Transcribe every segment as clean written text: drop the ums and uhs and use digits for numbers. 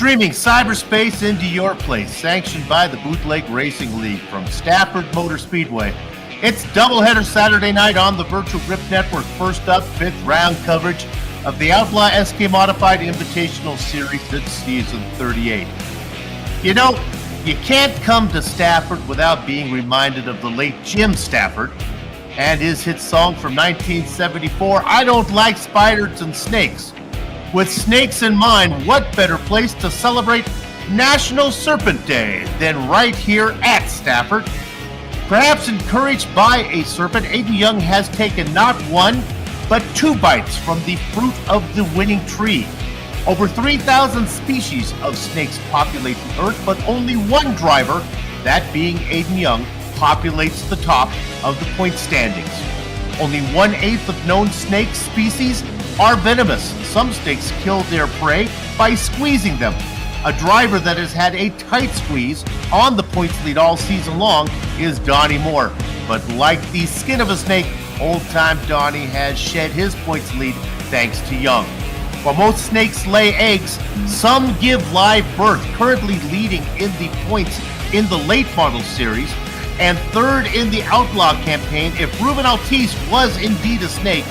Streaming cyberspace into your place, sanctioned by the Bootleg Racing League from Stafford Motor Speedway. It's doubleheader Saturday night on the Virtual Grip Network. First up, fifth round coverage of the Outlaw SK Modified Invitational Series this season 38. You know, you can't come to Stafford without being reminded of the late Jim Stafford and his hit song from 1974, I Don't Like Spiders and Snakes. With snakes in mind, what better place to celebrate National Serpent Day than right here at Stafford? Perhaps encouraged by a serpent, Aiden Young has taken not one, but 2 bites from the fruit of the winning tree. Over 3,000 species of snakes populate the earth, but only one driver, that being Aiden Young, populates the top of the point standings. Only 1/8 of known snake species are venomous. Some snakes kill their prey by squeezing them. A driver that has had a tight squeeze on the points lead all season long is Donnie Moore. But like the skin of a snake, old-time Donnie has shed his points lead thanks to Young. While most snakes lay eggs, some give live birth, currently leading in the points in the late model series and third in the Outlaw campaign. If Ruben Altice was indeed a snake,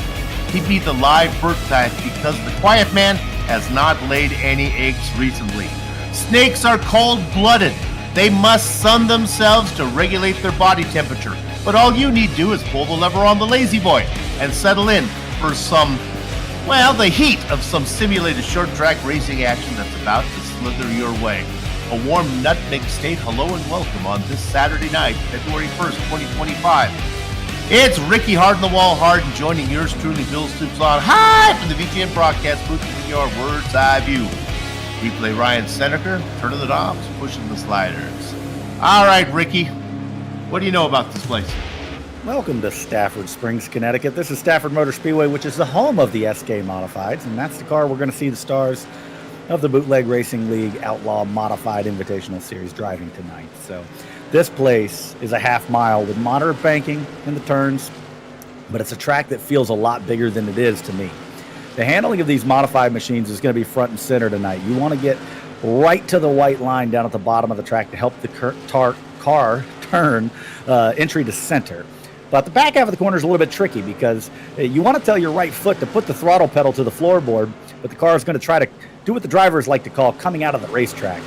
he'd be the live birth type because the quiet man has not laid any eggs recently. Snakes are cold-blooded. They must sun themselves to regulate their body temperature. But all you need to do is pull the lever on the Lazy Boy and settle in for the heat of some simulated short-track racing action that's about to slither your way. A warm nutmeg state hello and welcome on this Saturday night, February 1st, 2025. It's Ricky Hard-in-the-Wall Harden joining yours truly, Bill Stoops on high from the VGN broadcast booth in your bird's eye view. We play Ryan Seneca, turning the knobs, pushing the sliders. All right, Ricky, what do you know about this place? Welcome to Stafford Springs, Connecticut. This is Stafford Motor Speedway, which is the home of the SK Modifieds, and that's the car we're going to see the stars of the Bootleg Racing League Outlaw Modified Invitational Series driving tonight. So this place is a half mile with moderate banking in the turns, but it's a track that feels a lot bigger than it is to me. The handling of these modified machines is going to be front and center tonight. You want to get right to the white line down at the bottom of the track to help the car turn entry to center. But the back half of the corner is a little bit tricky because you want to tell your right foot to put the throttle pedal to the floorboard, but the car is going to try to do what the drivers like to call coming out of the racetrack.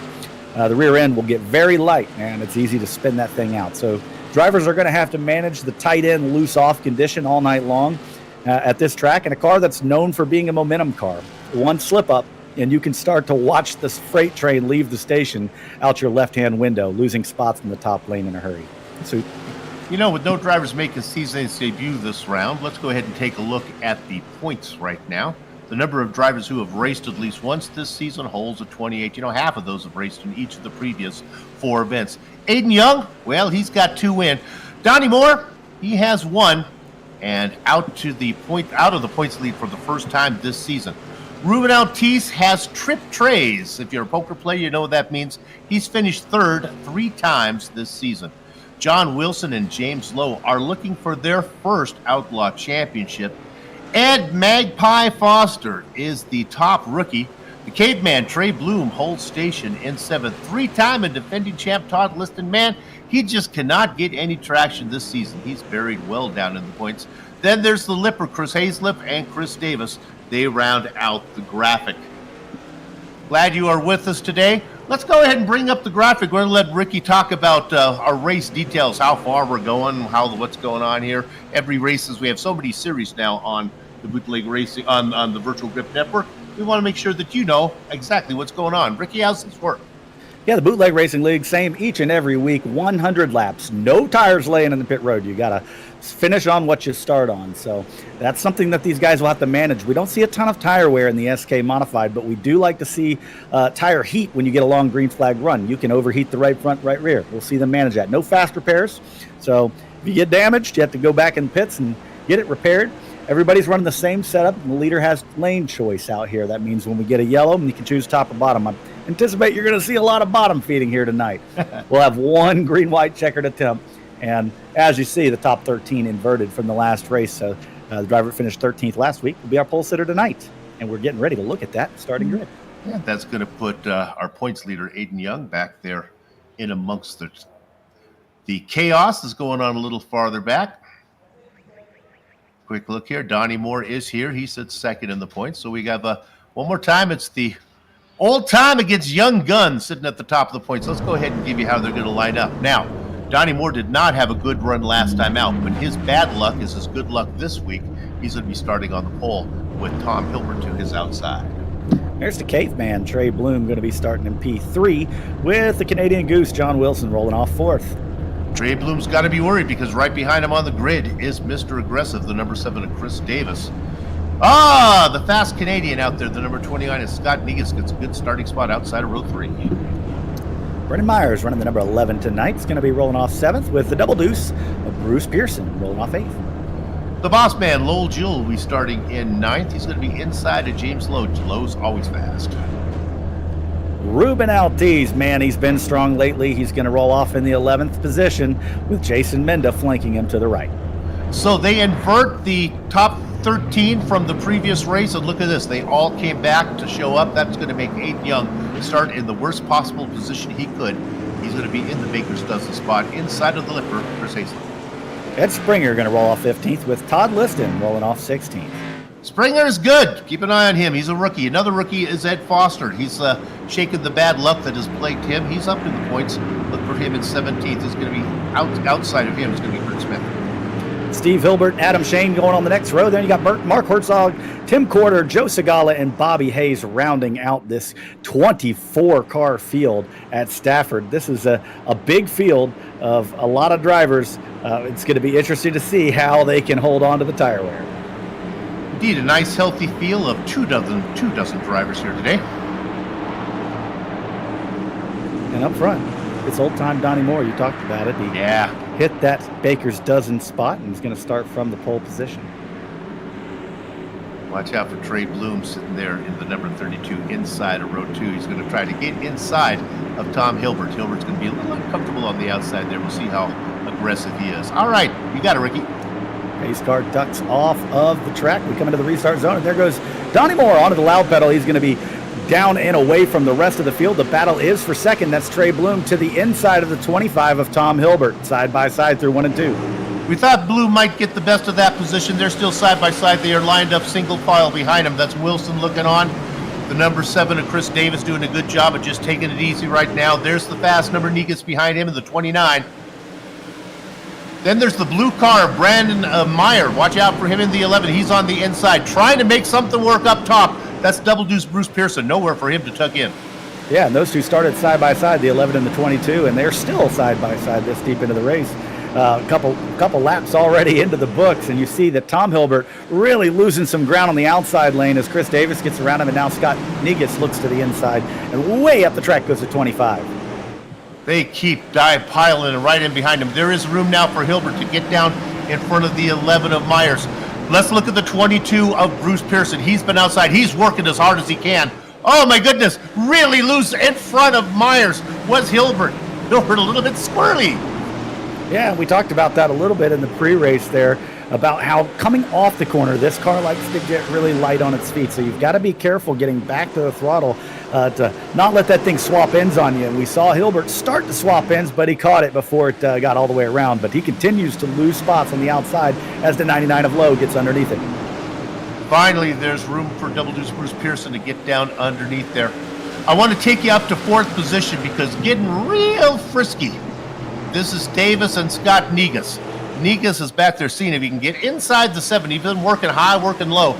The rear end will get very light, and it's easy to spin that thing out. So drivers are going to have to manage the tight end, loose off condition all night long at this track, and a car that's known for being a momentum car. One slip up, and you can start to watch this freight train leave the station out your left-hand window, losing spots in the top lane in a hurry. So, you know, with no drivers making season debut this round, let's go ahead and take a look at the points right now. The number of drivers who have raced at least once this season holds at 28. You know, half of those have raced in each of the previous 4 events. Aiden Young, well, he's got 2 in. Donnie Moore, he has 1, and out of the points lead for the first time this season. Ruben Altice has tripped trays. If you're a poker player, you know what that means. He's finished 3rd 3 times this season. John Wilson and James Lowe are looking for their first Outlaw championship. Ed Magpie Foster is the top rookie. The caveman Trey Bloom holds station in 7th. 3-time and defending champ Todd Liston, man, he just cannot get any traction this season. He's buried well down in the points. Then there's the Lipper, Chris Hazlip and Chris Davis. They round out the graphic. Glad you are with us today. Let's go ahead and bring up the graphic. We're going to let Ricky talk about our race details, how far we're going, what's going on here. Every races, we have so many series now on the Bootleg Racing, on the Virtual Grip Network. We want to make sure that you know exactly what's going on. Ricky, how's this work? Yeah, the Bootleg Racing League, same each and every week, 100 laps, no tires laying in the pit road. You got to finish on what you start on. So that's something that these guys will have to manage. We don't see a ton of tire wear in the SK Modified, but we do like to see tire heat when you get a long green flag run. You can overheat the right front, right rear. We'll see them manage that. No fast repairs. So if you get damaged, you have to go back in pits and get it repaired. Everybody's running the same setup, and the leader has lane choice out here. That means when we get a yellow, you can choose top or bottom. I anticipate you're going to see a lot of bottom feeding here tonight. We'll have 1 green-white checkered attempt, and as you see, the top 13 inverted from the last race. So the driver that finished 13th last week will be our pole sitter tonight, and we're getting ready to look at that starting grid. And that's going to put our points leader, Aiden Young, back there in amongst the chaos is going on a little farther back. Quick look here. Donnie Moore is here. He sits second in the points. So we have one more time. It's the old time against Young Guns sitting at the top of the points. Let's go ahead and give you how they're going to line up. Now, Donnie Moore did not have a good run last time out, but his bad luck is his good luck this week. He's going to be starting on the pole with Tom Hilbert to his outside. There's the caveman, Trey Bloom, going to be starting in P3 with the Canadian Goose, John Wilson, rolling off fourth. Trey Bloom's got to be worried because right behind him on the grid is Mr. Aggressive, the number 7 of Chris Davis. The fast Canadian out there, the number 29 is Scott Negus, gets a good starting spot outside of row 3. Brendan Myers running the number 11 tonight. Is going to be rolling off 7th with the double deuce of Bruce Pearson rolling off 8th. The boss man, Lowell Jewell, will be starting in 9th. He's going to be inside of James Lowe. Lowe's always fast. Ruben Altiz, man, he's been strong lately. He's going to roll off in the 11th position with Jason Menda flanking him to the right. So they invert the top 13 from the previous race, and look at this. They all came back to show up. That's going to make Aiden Young start in the worst possible position he could. He's going to be in the Baker's Dozen spot inside of the lipper, Chris Hazlett. Ed Springer going to roll off 15th with Todd Liston rolling off 16th. Springer's good. Keep an eye on him. He's a rookie. Another rookie is Ed Foster. He's shaken the bad luck that has plagued him. He's up in the points. Look for him in 17th. He's going to be outside of him. It's going to be Kurt Smith. Steve Hilbert, Adam Shane going on the next row. Then you got Mark Herzog, Tim Corder, Joe Segala, and Bobby Hayes rounding out this 24-car field at Stafford. This is a big field of a lot of drivers. It's going to be interesting to see how they can hold on to the tire wear. Indeed, a nice healthy field of two dozen drivers here today. And up front, it's old-time Donnie Moore. You talked about it. He hit that Baker's Dozen spot, and he's going to start from the pole position. Watch out for Trey Bloom sitting there in the number 32 inside of row 2. He's going to try to get inside of Tom Hilbert. Hilbert's going to be a little uncomfortable on the outside there. We'll see how aggressive he is. All right, you got it, Ricky. Pace car ducks off of the track. We come into the restart zone, and there goes Donnie Moore onto the loud pedal. He's going to be down and away from the rest of the field. The battle is for second. That's Trey Bloom to the inside of the 25 of Tom Hilbert, side by side through 1 and 2. We thought Bloom might get the best of that position. They're still side by side. They are lined up single file behind him. That's Wilson looking on. The number 7 of Chris Davis doing a good job of just taking it easy right now. There's the fast number Negus behind him in the 29. Then there's the blue car, Brandon Meyer. Watch out for him in the 11. He's on the inside, trying to make something work up top. That's double deuce Bruce Pearson. Nowhere for him to tuck in. Yeah, and those two started side by side, the 11 and the 22, and they're still side by side this deep into the race. A couple laps already into the books, and you see that Tom Hilbert really losing some ground on the outside lane as Chris Davis gets around him, and now Scott Negus looks to the inside, and way up the track goes to 25. They keep piling right in behind him. There is room now for Hilbert to get down in front of the 11 of Myers. Let's look at the 22 of Bruce Pearson. He's been outside. He's working as hard as he can. Oh, my goodness. Really loose in front of Myers was Hilbert. Hilbert a little bit squirrely. Yeah, we talked about that a little bit in the pre-race there, about how coming off the corner, this car likes to get really light on its feet. So you've got to be careful getting back to the throttle to not let that thing swap ends on you. And we saw Hilbert start to swap ends, but he caught it before it got all the way around. But he continues to lose spots on the outside as the 99 of Lowe gets underneath it. Finally, there's room for double deuce Bruce Pearson to get down underneath there. I want to take you up to 4th position because getting real frisky. This is Davis and Scott Negus. Negus is back there seeing if he can get inside the 7. He's been working high, working low.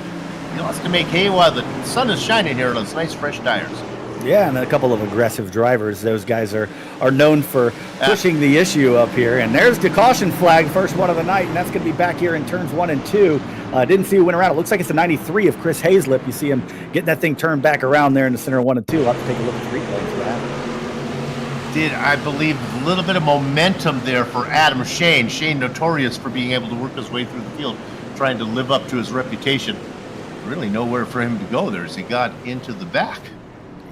He wants to make hay while the sun is shining here on those nice fresh tires. Yeah, and a couple of aggressive drivers. Those guys are known for pushing the issue up here. And there's the caution flag, first one of the night, and that's going to be back here in turns 1 and 2. Didn't see who went around. It looks like it's the 93 of Chris Hazlett. You see him getting that thing turned back around there in the center of 1 and 2. I'll have to take a look at the replay for that. Did, I believe, a little bit of momentum there for Adam Shane. Shane notorious for being able to work his way through the field, trying to live up to his reputation. Really nowhere for him to go there as he got into the back.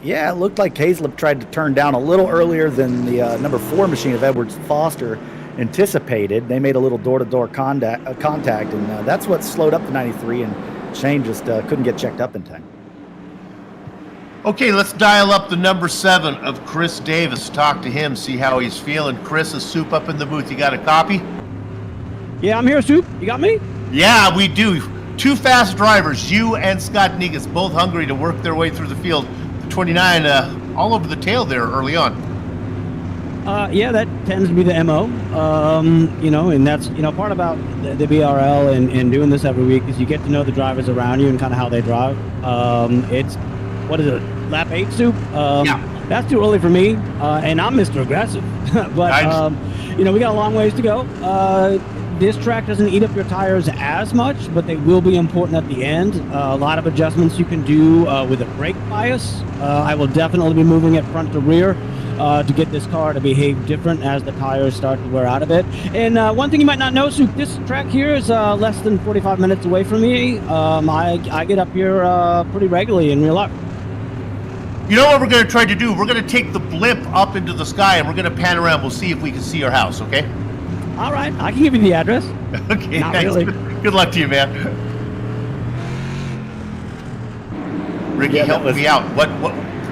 Yeah, it looked like Hazlett tried to turn down a little earlier than the number 4 machine of Edwards Foster anticipated. They made a little door-to-door contact, and that's what slowed up the 93, and Shane just couldn't get checked up in time. Okay, let's dial up the number 7 of Chris Davis. Talk to him, see how he's feeling. Chris is Soup up in the booth. You got a copy? Yeah, I'm here, Soup. You got me? Yeah, we do. 2 fast drivers, you and Scott Negus, both hungry to work their way through the field. The 29 all over the tail there early on. Yeah, that tends to be the MO. And that's, part about the BRL and doing this every week is you get to know the drivers around you and kind of how they drive. It's, what is it, lap 8, Soup? Yeah. That's too early for me, and I'm Mr. Aggressive. But, we got a long ways to go. This track doesn't eat up your tires as much, but they will be important at the end. A lot of adjustments you can do with a brake bias. I will definitely be moving it front to rear to get this car to behave different as the tires start to wear out a bit. And one thing you might not know, Soup, this track here is less than 45 minutes away from me. I get up here pretty regularly in real life. You know what we're going to try to do? We're going to take the blimp up into the sky and we're going to pan around. We'll see if we can see your house, okay? All right, I can give you the address. Okay, Not thanks. really. Good luck to you, man. Ricky, help me out. What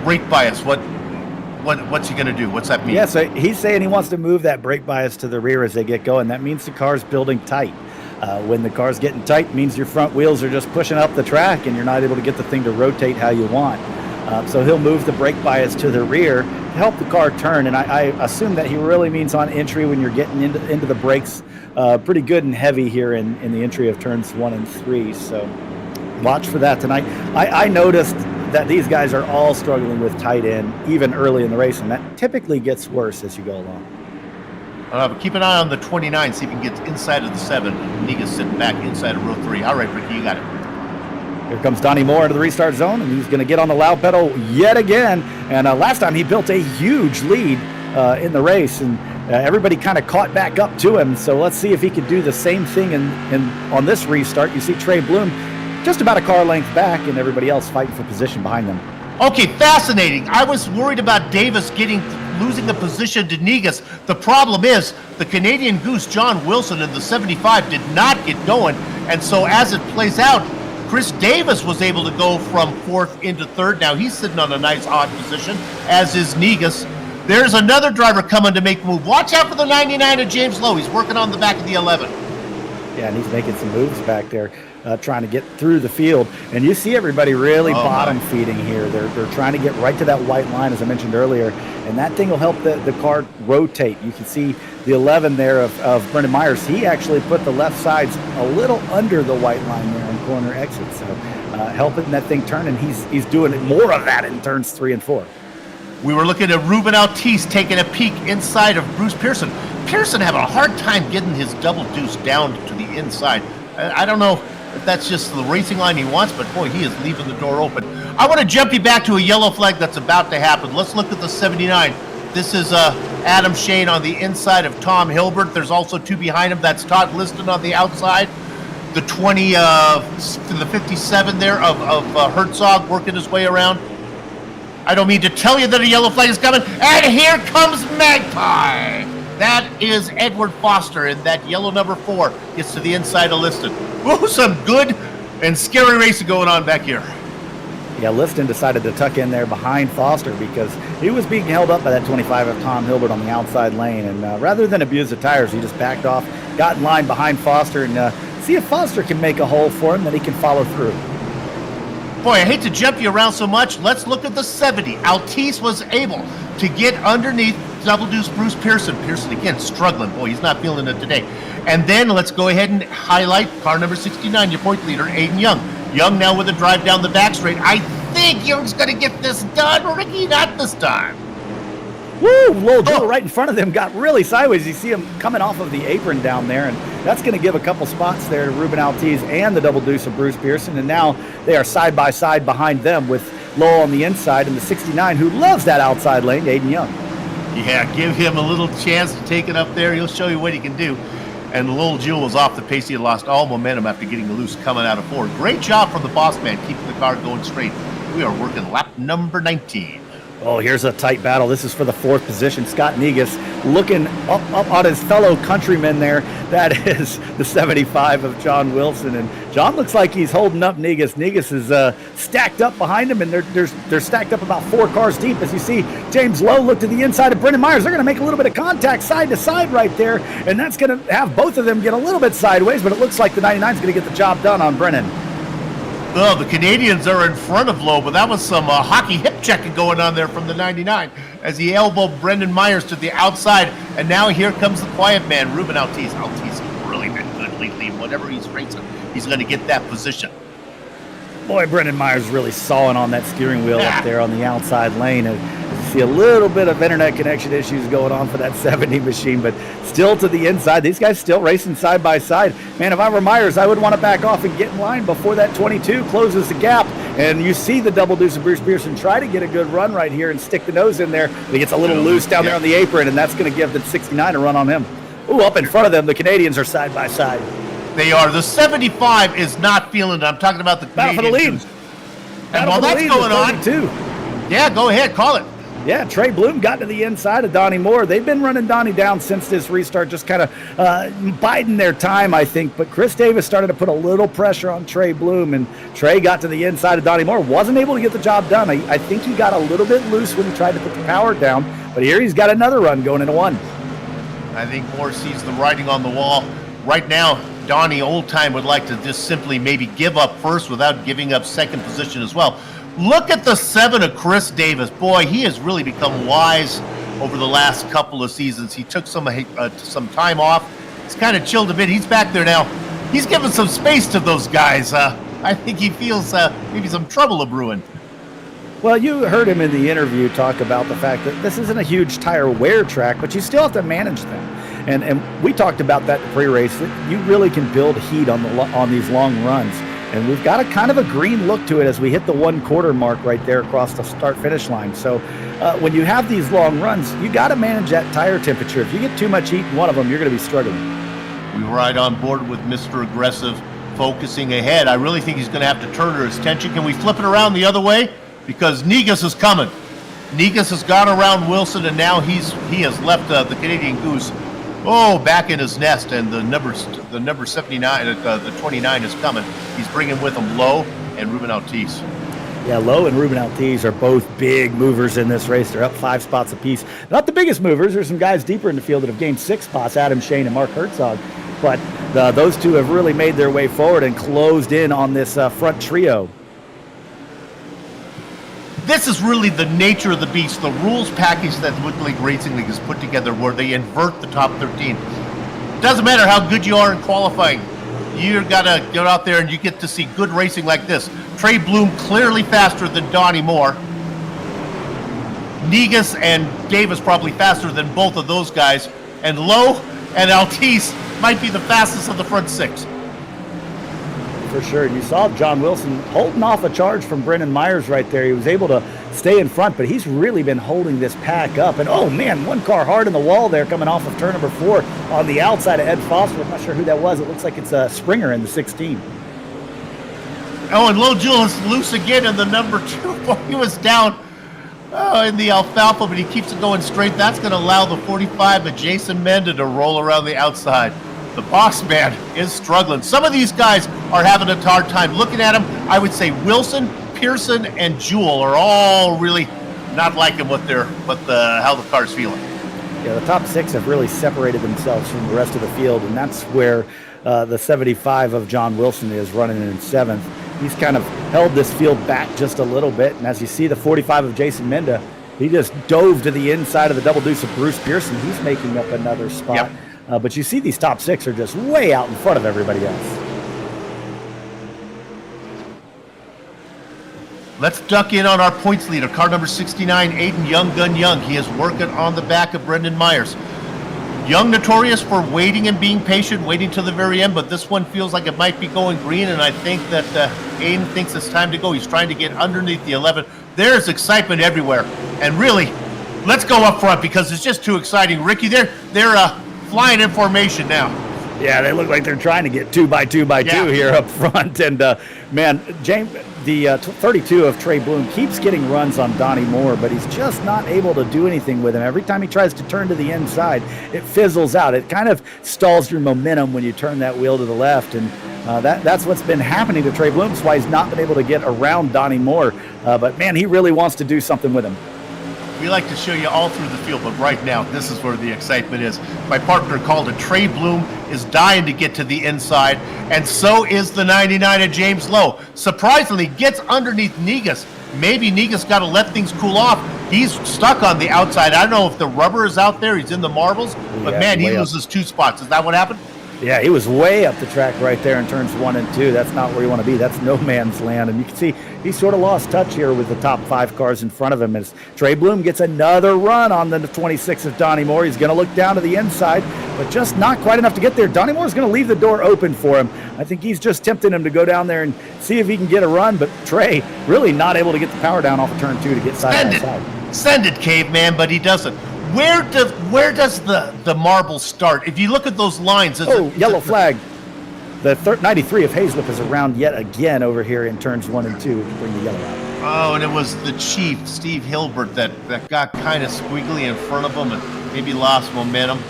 brake bias? What's he gonna do? What's that mean? Yeah, so he's saying he wants to move that brake bias to the rear as they get going. That means the car's building tight. When the car's getting tight, it means your front wheels are just pushing up the track and you're not able to get the thing to rotate how you want. So he'll move the brake bias to the rear to help the car turn. And I assume that he really means on entry when you're getting into the brakes pretty good and heavy here in the entry of turns 1 and 3. So watch for that tonight. I noticed that these guys are all struggling with tight end even early in the race, and that typically gets worse as you go along. But keep an eye on the 29, see if he can get inside of the 7. Negus sitting back inside of row 3. All right, Ricky, you got it. Here comes Donnie Moore into the restart zone, and he's going to get on the loud pedal yet again. And last time he built a huge lead in the race, and everybody kind of caught back up to him. So let's see if he could do the same thing on this restart. You see Trey Bloom just about a car length back, and everybody else fighting for position behind them. Okay, fascinating. I was worried about Davis losing the position to Negus. The problem is the Canadian Goose, John Wilson, in the 75 did not get going. And so as it plays out, Chris Davis was able to go from 4th into 3rd. Now he's sitting on a nice odd position, as is Negus. There's another driver coming to make a move. Watch out for the 99 of James Lowe. He's working on the back of the 11. Yeah, and he's making some moves back there, trying to get through the field. And you see everybody really bottom feeding here. They're trying to get right to that white line, as I mentioned earlier, and that thing will help the car rotate. You can see the 11 there of Brendan Myers. He actually put the left sides a little under the white line there on corner exit, so helping that thing turn, and he's doing more of that in turns 3 and 4. We were looking at Ruben Altice taking a peek inside of Bruce Pearson. Pearson having a hard time getting his double deuce down to the inside. I don't know if that's just the racing line he wants, but boy, he is leaving the door open. I want to jump you back to a yellow flag that's about to happen. Let's look at the 79. This is Adam Shane on the inside of Tom Hilbert. There's also 2 behind him. That's Todd Liston on the outside. The 20, the 57 there of Herzog working his way around. I don't mean to tell you that a yellow flag is coming. And here comes Magpie. That is Edward Foster in that yellow number 4. Gets to the inside of Liston. Ooh, some good and scary racing going on back here. Yeah, Liston decided to tuck in there behind Foster because he was being held up by that 25 of Tom Hilbert on the outside lane. And rather than abuse the tires, he just backed off, got in line behind Foster, and see if Foster can make a hole for him that he can follow through. Boy, I hate to jump you around so much. Let's look at the 70. Altice was able to get underneath double deuce Bruce Pearson. Pearson, again, struggling. Boy, he's not feeling it today. And then let's go ahead and highlight car number 69, your point leader, Aiden Young. Young now with a drive down the back straight. I think Young's going to get this done. Ricky, not this time. Woo! Little Joe right in front of them got really sideways. You see him coming off of the apron down there, and that's going to give a couple spots there to Ruben Altice and the double deuce of Bruce Pearson. And now they are side by side behind them with Lowell on the inside and the 69, who loves that outside lane, Aiden Young. Yeah, give him a little chance to take it up there. He'll show you what he can do. And Lil Jewel was off the pace. He had lost all momentum after getting loose coming out of 4. Great job from the boss man, keeping the car going straight. We are working lap number 19. Oh, here's a tight battle. This is for the 4th position. Scott Negus looking up on his fellow countryman there. That is the 75 of John Wilson. And John looks like he's holding up Negus. Negus is stacked up behind him, and they're stacked up about 4 cars deep. As you see, James Lowe look to the inside of Brendan Myers. They're going to make a little bit of contact side to side right there, and that's going to have both of them get a little bit sideways, but it looks like the 99 is going to get the job done on Brennan. Well, the Canadians are in front of Lowe, but that was some hockey hip checking going on there from the 99 as he elbowed Brendan Myers to the outside. And now here comes the quiet man, Ruben Altice. Altice has really been good lately. Whatever he's racing, he's going to get that position. Boy, Brendan Myers really sawing on that steering wheel up there on the outside lane. You see a little bit of internet connection issues going on for that 70 machine, but still to the inside. These guys still racing side by side. Man, if I were Myers, I would want to back off and get in line before that 22 closes the gap. And you see the double deuce of Bruce Pearson try to get a good run right here and stick the nose in there. But he gets a little loose down there on the apron, and that's going to give the 69 a run on him. Ooh, up in front of them, the Canadians are side by side. They are. The 75 is not feeling it. I'm talking about the Battle for the lead. And while that's going on, yeah, go ahead, call it. Yeah, Trey Bloom got to the inside of Donnie Moore. They've been running Donnie down since this restart, just kind of biding their time, I think. But Chris Davis started to put a little pressure on Trey Bloom, and Trey got to the inside of Donnie Moore. Wasn't able to get the job done. I think he got a little bit loose when he tried to put the power down. But here he's got another run going into 1. I think Moore sees the writing on the wall. Right now, Donnie Oldtime would like to just simply maybe give up first without giving up second position as well. Look at the 7 of Chris Davis. Boy, he has really become wise over the last couple of seasons. He took some time off. He's kind of chilled a bit. He's back there now. He's given some space to those guys. I think he feels maybe some trouble brewing. Well, you heard him in the interview talk about the fact that this isn't a huge tire wear track, but you still have to manage them. And we talked about that pre-race. You really can build heat on these long runs. And we've got a kind of a green look to it as we hit the 1/4 mark right there across the start-finish line. So when you have these long runs, you got to manage that tire temperature. If you get too much heat in one of them, you're going to be struggling. We ride on board with Mr. Aggressive, focusing ahead. I really think he's going to have to turn his attention. Can we flip it around the other way? Because Negus is coming. Negus has gone around Wilson, and now he has left the Canadian Goose back in his nest, and the number 79, the 29 is coming. He's bringing with him Lowe and Ruben Altice. Yeah, Lowe and Ruben Altice are both big movers in this race. They're up 5 spots apiece. Not the biggest movers. There's some guys deeper in the field that have gained 6 spots, Adam Shane and Mark Herzog. But those two have really made their way forward and closed in on this front trio. This is really the nature of the beast, the rules package that the Bootleg Racing League has put together where they invert the top 13. It doesn't matter how good you are in qualifying. You've got to get out there and you get to see good racing like this. Trey Bloom clearly faster than Donnie Moore. Negus and Davis probably faster than both of those guys. And Lowe and Altice might be the fastest of the front 6. For sure. You saw John Wilson holding off a charge from Brendan Myers right there. He was able to stay in front, but he's really been holding this pack up. And, oh, man, one car hard in the wall there coming off of turn number 4 on the outside of Ed Foster. I'm not sure who that was. It looks like it's Springer in the 16. Oh, and Lowe Jewell is loose again in the number 2. Boy, he was down in the alfalfa, but he keeps it going straight. That's going to allow the 45 of Jason Menda to roll around the outside. The boss man is struggling. Some of these guys are having a hard time. Looking at them, I would say Wilson, Pearson, and Jewell are all really not liking how the car's feeling. Yeah, the top 6 have really separated themselves from the rest of the field, and that's where the 75 of John Wilson is running in 7th. He's kind of held this field back just a little bit, and as you see, the 45 of Jason Menda, he just dove to the inside of the double deuce of Bruce Pearson. He's making up another spot. Yep. But you see these top 6 are just way out in front of everybody else. Let's duck in on our points leader, car number 69, Aiden Young Gun Young. He is working on the back of Brendan Myers. Young notorious for waiting and being patient, waiting to the very end, but this one feels like it might be going green, and I think that Aiden thinks it's time to go. He's trying to get underneath the 11. There's excitement everywhere, and really, let's go up front because it's just too exciting. Ricky, they're flying in formation now. Yeah, they look like they're trying to get 2 by 2 by 2 here up front. And, man, James, the 32 of Trey Bloom keeps getting runs on Donnie Moore, but he's just not able to do anything with him. Every time he tries to turn to the inside, it fizzles out. It kind of stalls your momentum when you turn that wheel to the left. And that's what's been happening to Trey Bloom. That's why he's not been able to get around Donnie Moore. But, man, he really wants to do something with him. We like to show you all through the field, but right now, this is where the excitement is. My partner called it. Trey Bloom is dying to get to the inside, and so is the 99 of James Lowe. Surprisingly, gets underneath Negus. Maybe Negus got to let things cool off. He's stuck on the outside. I don't know if the rubber is out there. He's in the marbles, but man, he loses 2 spots. Is that what happened? Yeah, he was way up the track right there in turns 1 and 2. That's not where you want to be. That's no man's land. And you can see he sort of lost touch here with the top 5 cars in front of him as Trey Bloom gets another run on the 26 of Donnie Moore. He's going to look down to the inside, but just not quite enough to get there. Donnie Moore's going to leave the door open for him. I think he's just tempting him to go down there and see if he can get a run, but Trey really not able to get the power down off of turn 2 to get side by side. Send it, caveman, but he doesn't. Where does the marble start? If you look at those lines, yellow flag. The 93 of Hazlip is around yet again over here in turns 1 and 2 to bring the yellow out. Oh, and it was the Chief, Steve Hilbert, that got kind of squiggly in front of him and maybe lost momentum.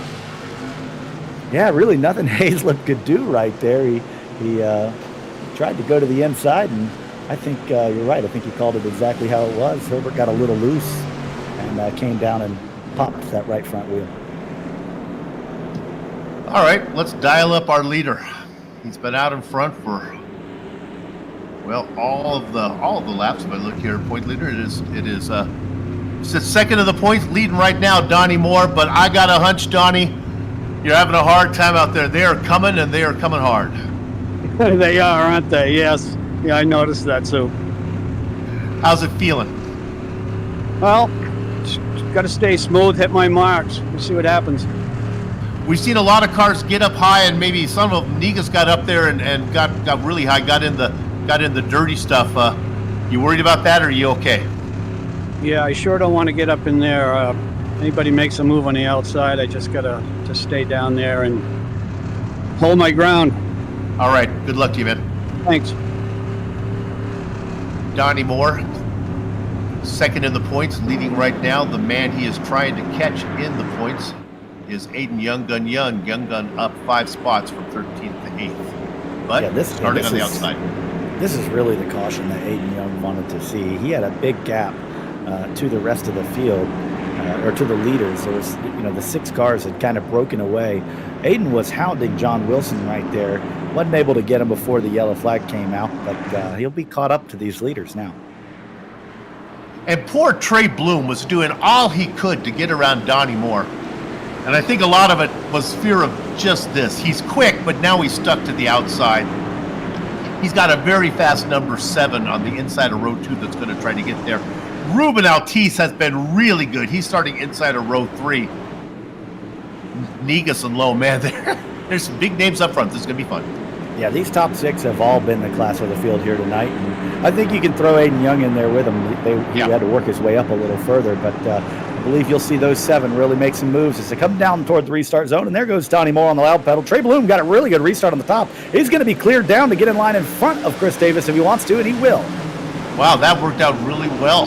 Yeah, really nothing Hazlip could do right there. He tried to go to the inside, and I think you're right. I think he called it exactly how it was. Hilbert got a little loose and came down and popped that right front wheel. All right, let's dial up our leader. He's been out in front for, well, all of the laps. If I look here, point leader, it's the second of the points, leading right now, Donnie Moore. But I got a hunch, Donnie, you're having a hard time out there. They are coming, and they are coming hard. They are, aren't they? Yes. Yeah, I noticed that too. How's it feeling? Well, got to stay smooth, hit my marks. We'll see what happens. We've seen a lot of cars get up high, and maybe some of Negus got up there and got really high, got in the dirty stuff. You worried about that, or are you okay? Yeah, I sure don't want to get up in there. Anybody makes a move on the outside, I just got to stay down there and hold my ground. All right, good luck to you, man. Thanks. Donnie Moore, second in the points, leading right now. The man he is trying to catch in the points is Aiden Young Gun. Young Gun up 5 spots from 13th to 8th. But starting on the outside. This is really the caution that Aiden Young wanted to see. He had a big gap to the rest of the field, or to the leaders. There was, the 6 cars had kind of broken away. Aiden was hounding John Wilson right there. Wasn't able to get him before the yellow flag came out, but he'll be caught up to these leaders now. And poor Trey Bloom was doing all he could to get around Donnie Moore. And I think a lot of it was fear of just this. He's quick, but now he's stuck to the outside. He's got a very fast number 7 on the inside of row 2 that's going to try to get there. Ruben Altice has been really good. He's starting inside of row 3. Negus and Lowe, man, there's some big names up front. This is going to be fun. Yeah, these top 6 have all been the class of the field here tonight. And I think you can throw Aiden Young in there with him. He had to work his way up a little further, but I believe you'll see those 7 really make some moves as they come down toward the restart zone. And there goes Donnie Moore on the loud pedal. Trey Bloom got a really good restart on the top. He's going to be cleared down to get in line in front of Chris Davis if he wants to, and he will. Wow, that worked out really well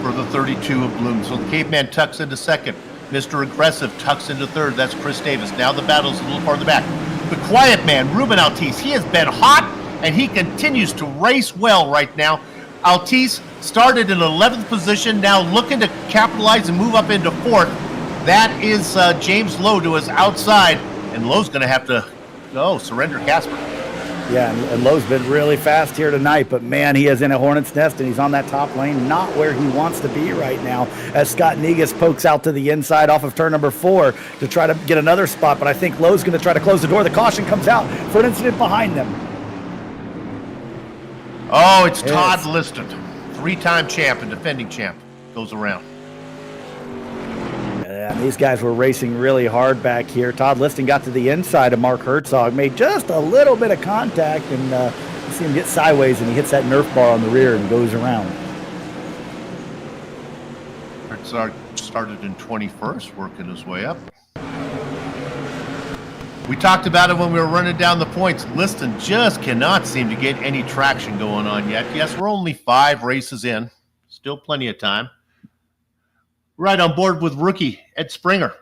for the 32 of Bloom. So the Caveman tucks into second. Mr. Aggressive tucks into third. That's Chris Davis. Now the battle's a little farther back. The quiet man, Ruben Altice, he has been hot, and he continues to race well right now. Altice started in 11th position, now looking to capitalize and move up into 4th. That is James Lowe to his outside, and Lowe's going to have to surrender Casper. Yeah, and Lowe's been really fast here tonight, but man, he is in a hornet's nest, and he's on that top lane, not where he wants to be right now, as Scott Negus pokes out to the inside off of turn number 4 to try to get another spot, but I think Lowe's going to try to close the door. The caution comes out for an incident behind them. Oh, it's Todd Liston, 3-time champ and defending champ, goes around. And these guys were racing really hard back here. Todd Liston got to the inside of Mark Herzog, made just a little bit of contact, and you see him get sideways, and he hits that Nerf bar on the rear and goes around. Herzog started in 21st, working his way up. We talked about it when we were running down the points. Liston just cannot seem to get any traction going on yet. Yes, we're only 5 races in. Still plenty of time. Right on board with rookie Ed Springer.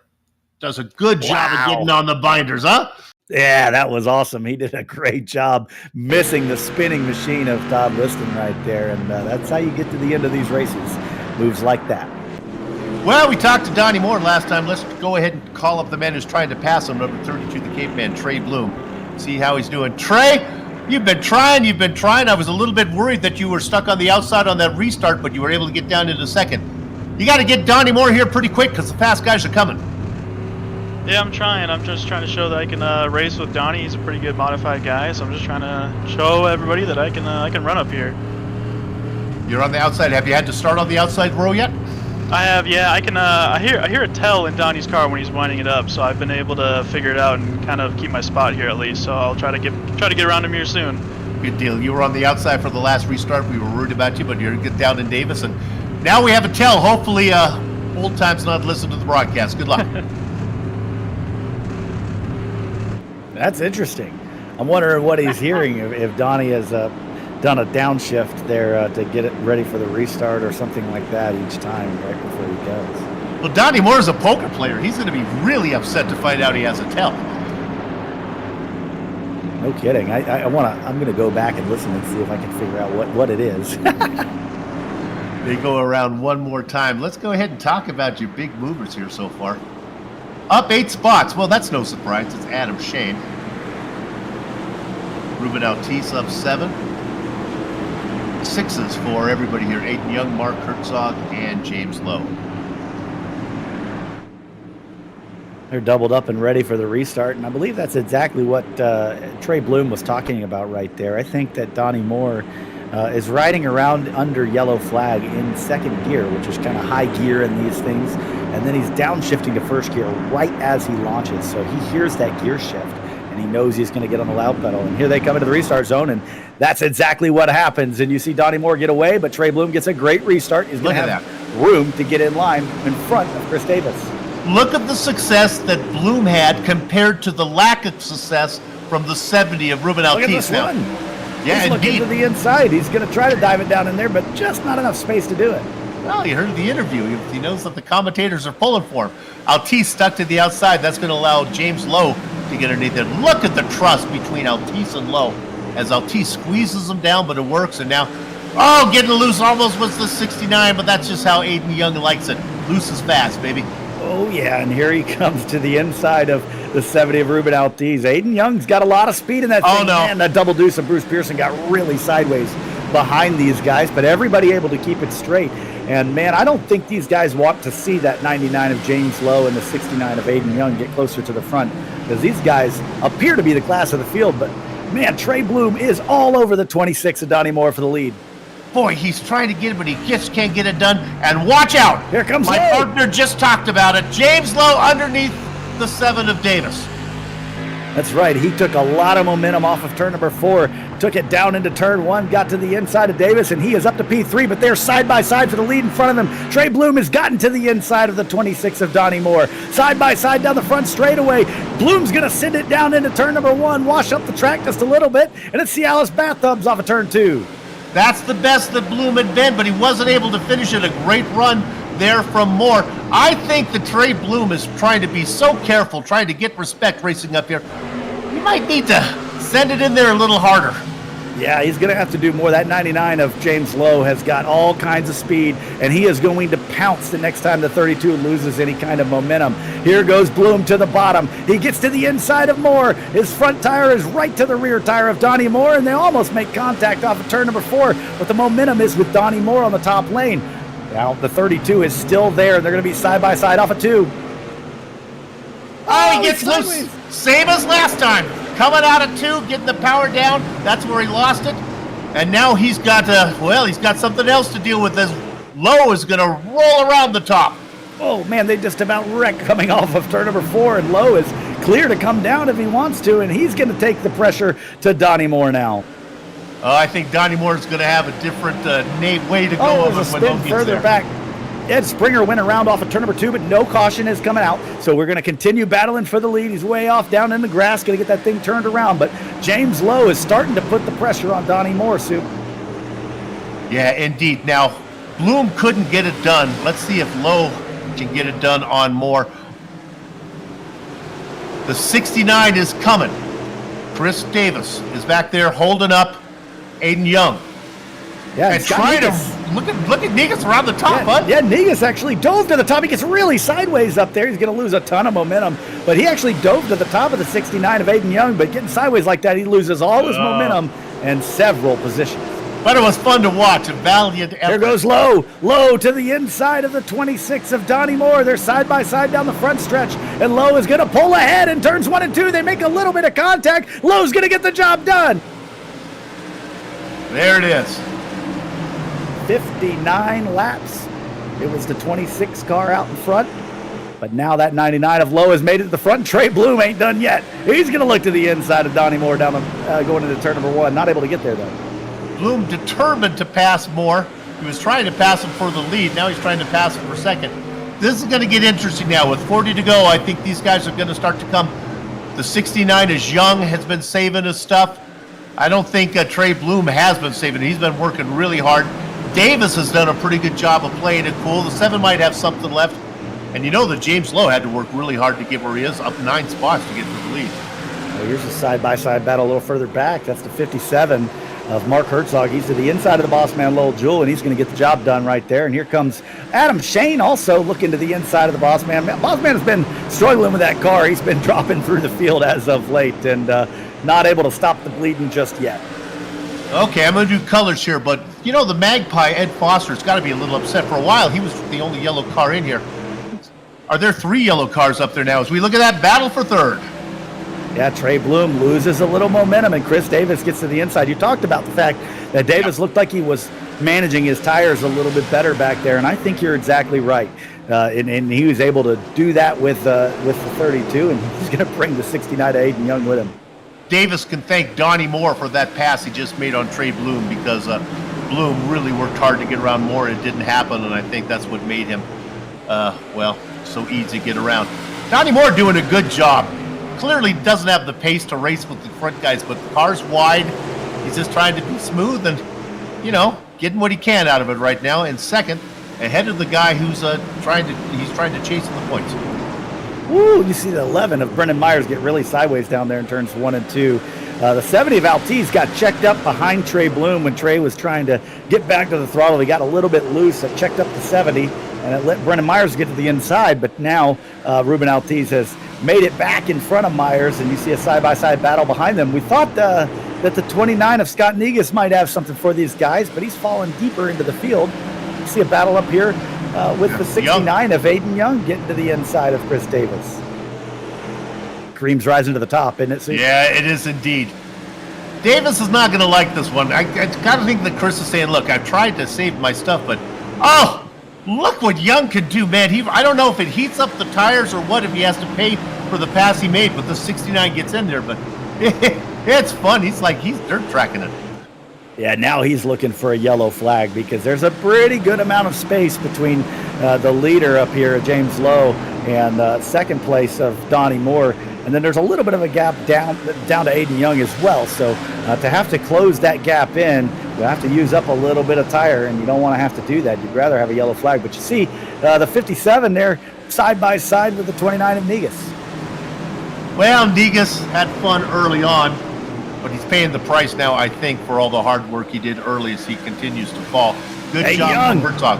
Does a good job of getting on the binders, huh? Yeah, that was awesome. He did a great job missing the spinning machine of Todd Liston right there. And that's how you get to the end of these races. Moves like that. Well, we talked to Donnie Moore last time. Let's go ahead and call up the man who's trying to pass him, number 32, the Cape Man, Trey Bloom. See how he's doing. Trey, you've been trying. I was a little bit worried that you were stuck on the outside on that restart, but you were able to get down into second. You got to get Donnie Moore here pretty quick because the fast guys are coming. Yeah, I'm trying. I'm just trying to show that I can race with Donnie. He's a pretty good modified guy, so I'm just trying to show everybody that I can run up here. You're on the outside. Have you had to start on the outside row yet? I have, yeah. I can. I hear a tell in Donnie's car when he's winding it up, so I've been able to figure it out and kind of keep my spot here at least. So I'll try to get around him here soon. Good deal. You were on the outside for the last restart. We were worried about you, but you're good down in Davis, and now we have a tell. Hopefully, old time's not listening to the broadcast. Good luck. That's interesting. I'm wondering what he's hearing if Donnie has done a downshift there to get it ready for the restart or something like that each time right before he goes. Well, Donnie Moore's a poker player. He's going to be really upset to find out he has a tell. No kidding. I'm going to go back and listen and see if I can figure out what it is. They go around one more time. Let's go ahead and talk about your big movers here so far. Up 8 spots. Well, that's no surprise. It's Adam Shane. Ruben Altice up 7. 6s for everybody here. Aiden Young, Mark Herzog, and James Lowe. They're doubled up and ready for the restart, and I believe that's exactly what Trey Bloom was talking about right there. I think that Donnie Moore is riding around under yellow flag in second gear, which is kind of high gear in these things, and then he's downshifting to first gear right as he launches, so he hears that gear shift, and he knows he's going to get on the loud pedal, and here they come into the restart zone, and that's exactly what happens, and you see Donnie Moore get away, but Trey Bloom gets a great restart. He's going to have room to get in line in front of Chris Davis. Look at the success that Bloom had compared to the lack of success from the 70 of Ruben Altice. Look at this one. Yeah, he's looking to the inside. He's going to try to dive it down in there, but just not enough space to do it. Well, you heard the interview. He knows that the commentators are pulling for him. Altice stuck to the outside. That's going to allow James Lowe to get underneath it. Look at the trust between Altice and Lowe as Altice squeezes him down, but it works. And now, getting loose almost was the 69, but that's just how Aiden Young likes it. Loose is fast, baby. Oh, yeah, and here he comes to the inside of the 70 of Ruben Altice. Aiden Young's got a lot of speed in that thing. No. Man, that double deuce of Bruce Pearson got really sideways behind these guys, but everybody able to keep it straight. And, man, I don't think these guys want to see that 99 of James Lowe and the 69 of Aiden Young get closer to the front, because these guys appear to be the class of the field. But, man, Trey Bloom is all over the 26 of Donnie Moore for the lead. Boy, he's trying to get it, but he just can't get it done. And watch out! Here comes my Lowe. partner just talked about it. James Lowe underneath the 7 of Davis. That's right. He took a lot of momentum off of turn number 4, took it down into turn 1, got to the inside of Davis, and he is up to P3, but they're side by side for the lead in front of him. Trey Bloom has gotten to the inside of the 26 of Donnie Moore. Side by side down the front straightaway. Bloom's going to send it down into turn number 1, wash up the track just a little bit, and it's Cialis Bathtubs off of turn 2. That's the best that Bloom had been, but he wasn't able to finish it. A great run there from Moore. I think that Trey Bloom is trying to be so careful, trying to get respect racing up here. You might need to send it in there a little harder. Yeah, he's going to have to do more. That 99 of James Lowe has got all kinds of speed, and he is going to pounce the next time the 32 loses any kind of momentum. Here goes Bloom to the bottom. He gets to the inside of Moore. His front tire is right to the rear tire of Donnie Moore, and they almost make contact off of turn number 4, but the momentum is with Donnie Moore on the top lane. Now, the 32 is still there, and they're going to be side by side off of 2. Oh, he gets loose. Same as last time. Coming out of 2, getting the power down. That's where he lost it. And now he's got he's got something else to deal with as Lowe is going to roll around the top. Oh, man, they just about wrecked coming off of turn number 4, and Lowe is clear to come down if he wants to, and he's going to take the pressure to Donnie Moore now. I think Donnie Moore is going to have a different way to go. Oh, there's a spin further back. Ed Springer went around off of turn number 2, but no caution is coming out. So we're going to continue battling for the lead. He's way off down in the grass, going to get that thing turned around. But James Lowe is starting to put the pressure on Donnie Moore, Sue. Yeah, indeed. Now, Bloom couldn't get it done. Let's see if Lowe can get it done on Moore. The 69 is coming. Chris Davis is back there holding up Aiden Young. Yeah, and trying to look at Negus around the top, bud. Yeah, Negus actually dove to the top. He gets really sideways up there. He's going to lose a ton of momentum, but he actually dove to the top of the 69 of Aiden Young. But getting sideways like that, he loses all his momentum and several positions. But it was fun to watch. A valiant effort. There goes Lowe. Lowe to the inside of the 26 of Donnie Moore. They're side by side down the front stretch, and Lowe is going to pull ahead in turns 1 and 2. They make a little bit of contact. Lowe's going to get the job done. There it is. 59 laps. It was the 26 car out in front, but now that 99 of Lowe has made it to the front. Trey Bloom ain't done yet. He's going to look to the inside of Donnie Moore down the, going into turn number 1. Not able to get there, though. Bloom determined to pass Moore. He was trying to pass him for the lead. Now he's trying to pass him for second. This is going to get interesting now. With 40 to go, I think these guys are going to start to come. The 69 is Young, has been saving his stuff. I don't think Trey Bloom has been saving it. He's been working really hard. Davis has done a pretty good job of playing it cool. The 7 might have something left. And you know that James Lowe had to work really hard to get where he is, up 9 spots to get to the lead. Well, here's a side-by-side battle a little further back. That's the 57 of Mark Herzog. He's to the inside of the boss man, Lowell Jewell, and he's going to get the job done right there. And here comes Adam Shane also looking to the inside of the boss man. Boss man has been struggling with that car. He's been dropping through the field as of late and not able to stop the bleeding just yet. Okay, I'm going to do colors here, but you know the Magpie, Ed Foster's got to be a little upset. For a while, he was the only yellow car in here. Are there 3 yellow cars up there now as we look at that battle for third? Yeah, Trey Bloom loses a little momentum, and Chris Davis gets to the inside. You talked about the fact that Davis looked like he was managing his tires a little bit better back there, and I think you're exactly right. And he was able to do that with the 32, and he's going to bring the 69 to Aiden Young with him. Davis can thank Donnie Moore for that pass he just made on Trey Bloom because Bloom really worked hard to get around Moore. It didn't happen, and I think that's what made him, so easy to get around. Donnie Moore doing a good job. Clearly doesn't have the pace to race with the front guys, but the car's wide. He's just trying to be smooth and, getting what he can out of it right now. And second, ahead of the guy who's trying to chase the points. Woo, you see the 11 of Brendan Myers get really sideways down there in turns 1 and 2. The 70 of Altiz got checked up behind Trey Bloom when Trey was trying to get back to the throttle. He got a little bit loose. It checked up the 70, and it let Brendan Myers get to the inside. But now Ruben Altiz has made it back in front of Myers, and you see a side-by-side battle behind them. We thought that the 29 of Scott Negus might have something for these guys, but he's fallen deeper into the field. You see a battle up here with the 69 of Aiden Young getting to the inside of Chris Davis. Cream's rising to the top, isn't it, Steve? Yeah, it is indeed. Davis is not going to like this one. I kind of think that Chris is saying, look, I've tried to save my stuff, but, look what Young can do, man. I don't know if it heats up the tires or what, if he has to pay for the pass he made, but the 69 gets in there, but it's fun. He's dirt tracking it. Yeah, now he's looking for a yellow flag because there's a pretty good amount of space between the leader up here, James Lowe, and second place of Donnie Moore. And then there's a little bit of a gap down to Aiden Young as well. So to have to close that gap in, you have to use up a little bit of tire, and you don't want to have to do that. You'd rather have a yellow flag. But you see the 57 there side by side with the 29 of Negus. Well, Negus had fun early on, but he's paying the price now, I think, for all the hard work he did early as he continues to fall. Good job, Herzog.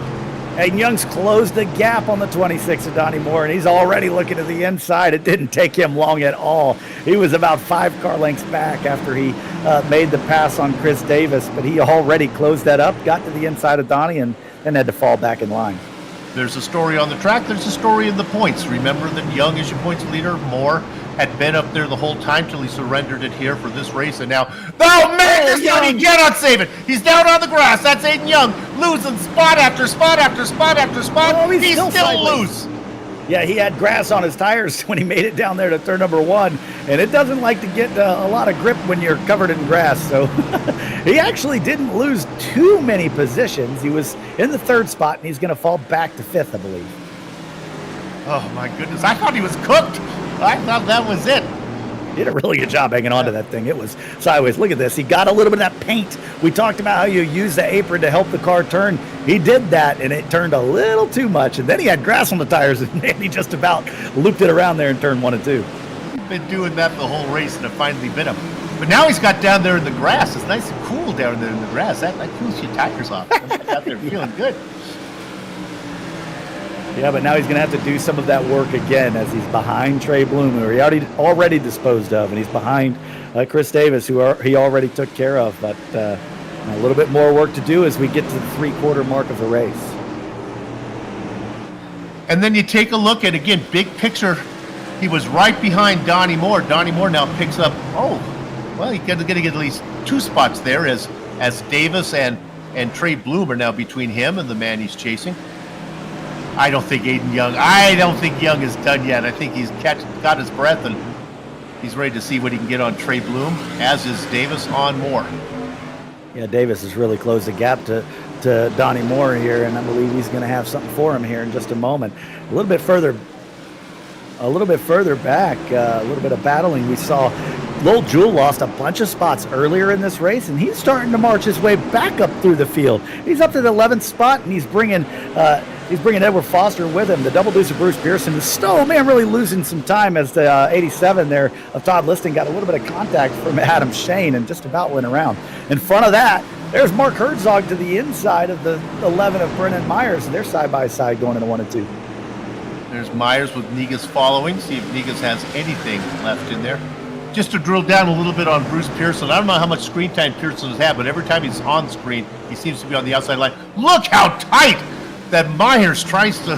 Aiden Young's closed the gap on the 26 of Donnie Moore, and he's already looking to the inside. It didn't take him long at all. He was about 5 car lengths back after he made the pass on Chris Davis, but he already closed that up, got to the inside of Donnie, and then had to fall back in line. There's a story on the track. There's a story in the points. Remember that Young is your points leader. Moore had been up there the whole time till he surrendered it here for this race, and now, he cannot save it. He's down on the grass. That's Aiden Young losing spot after spot after spot after spot. Oh, he's still loose. Yeah, he had grass on his tires when he made it down there to turn number 1, and it doesn't like to get a lot of grip when you're covered in grass. So he actually didn't lose too many positions. He was in the 3rd spot, and he's going to fall back to 5th, I believe. Oh, my goodness. I thought he was cooked. I thought that was it. He did a really good job hanging on to that thing. It was sideways. Look at this. He got a little bit of that paint. We talked about how you use the apron to help the car turn. He did that, and it turned a little too much. And then he had grass on the tires, and he just about looped it around there in turn 1 and 2. He's been doing that the whole race, and it finally bit him. But now he's got down there in the grass. It's nice and cool down there in the grass. That cools your tires off. I'm out there feeling good. Yeah, but now he's going to have to do some of that work again as he's behind Trey Bloom, who he already disposed of, and he's behind Chris Davis, who he already took care of. But a little bit more work to do as we get to the 3/4 mark of the race. And then you take a look at, again, big picture. He was right behind Donnie Moore. Donnie Moore now picks up, he's going to get at least 2 spots there as Davis and Trey Bloom are now between him and the man he's chasing. I don't think Young is done yet. I think he's got his breath, and he's ready to see what he can get on Trey Bloom, as is Davis on Moore. Yeah, Davis has really closed the gap to Donnie Moore here, and I believe he's going to have something for him here in just a moment. A little bit further back, a little bit of battling. We saw Lil Jewel lost a bunch of spots earlier in this race, and he's starting to march his way back up through the field. He's up to the 11th spot, and he's bringing Edward Foster with him. The double deuce of Bruce Pearson is still, really losing some time as the 87 there of Todd Liston got a little bit of contact from Adam Shane and just about went around. In front of that, there's Mark Herzog to the inside of the 11 of Brennan Myers, and they're side by side going into 1 and 2. There's Myers with Negas following. See if Negas has anything left in there. Just to drill down a little bit on Bruce Pearson, I don't know how much screen time Pearson has had, but every time he's on screen, he seems to be on the outside line. Look how tight that Myers tries to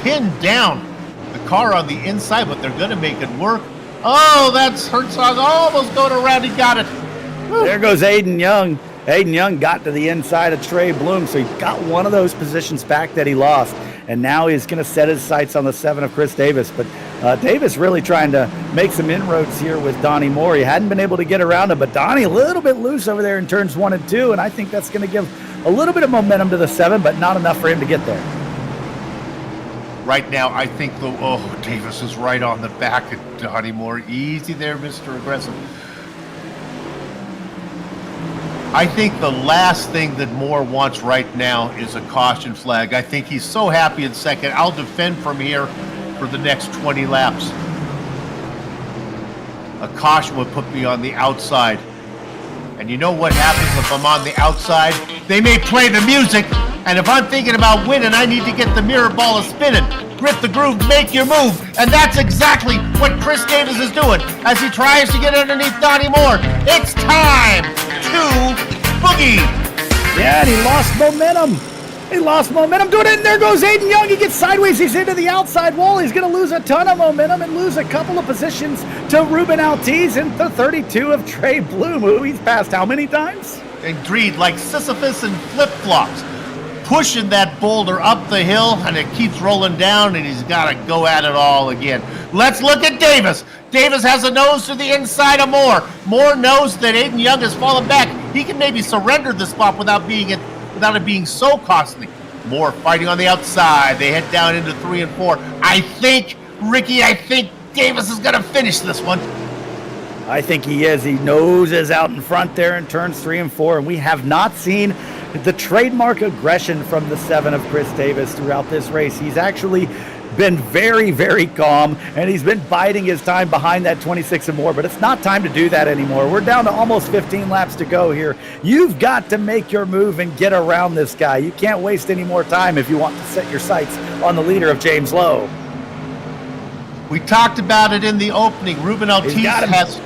pin down the car on the inside, but they're going to make it work. Oh, that's Herzog almost going around. He got it. Woo. There goes Aiden Young. Aiden Young got to the inside of Trey Bloom, so he got one of those positions back that he lost. And now he's going to set his sights on the 7 of Chris Davis. But Davis really trying to make some inroads here with Donnie Moore. He hadn't been able to get around him, but Donnie a little bit loose over there in turns 1 and 2. And I think that's going to give a little bit of momentum to the 7, but not enough for him to get there. Right now, I think Davis is right on the back of Donnie Moore. Easy there, Mr. Aggressive. I think the last thing that Moore wants right now is a caution flag. I think he's so happy in second. I'll defend from here for the next 20 laps. A caution would put me on the outside. And you know what happens if I'm on the outside? They may play the music, and if I'm thinking about winning, I need to get the mirror ball spinning. Grip the groove, make your move. And that's exactly what Chris Davis is doing as he tries to get underneath Donnie Moore. It's time to boogie. Yeah, and he lost momentum. Doing it, and there goes Aiden Young. He gets sideways. He's into the outside wall. He's going to lose a ton of momentum and lose a couple of positions to Ruben Altiz in the 32 of Trey Bloom, who he's passed how many times? Agreed, like Sisyphus and flip-flops. Pushing that boulder up the hill, and it keeps rolling down, and he's got to go at it all again. Let's look at Davis. Davis has a nose to the inside of Moore. Moore knows that Aiden Young has fallen back. He can maybe surrender the spot without it being so costly. Moore fighting on the outside. They head down into 3 and 4. I think Davis is going to finish this one. I think he is. He noses out in front there in turns 3 and 4, and we have not seen the trademark aggression from the 7 of Chris Davis throughout this race. He's actually been very, very calm, and he's been biding his time behind that 26 and more, but it's not time to do that anymore. We're down to almost 15 laps to go here. You've got to make your move and get around this guy. You can't waste any more time if you want to set your sights on the leader of James Lowe. We talked about it in the opening. Ruben Altiz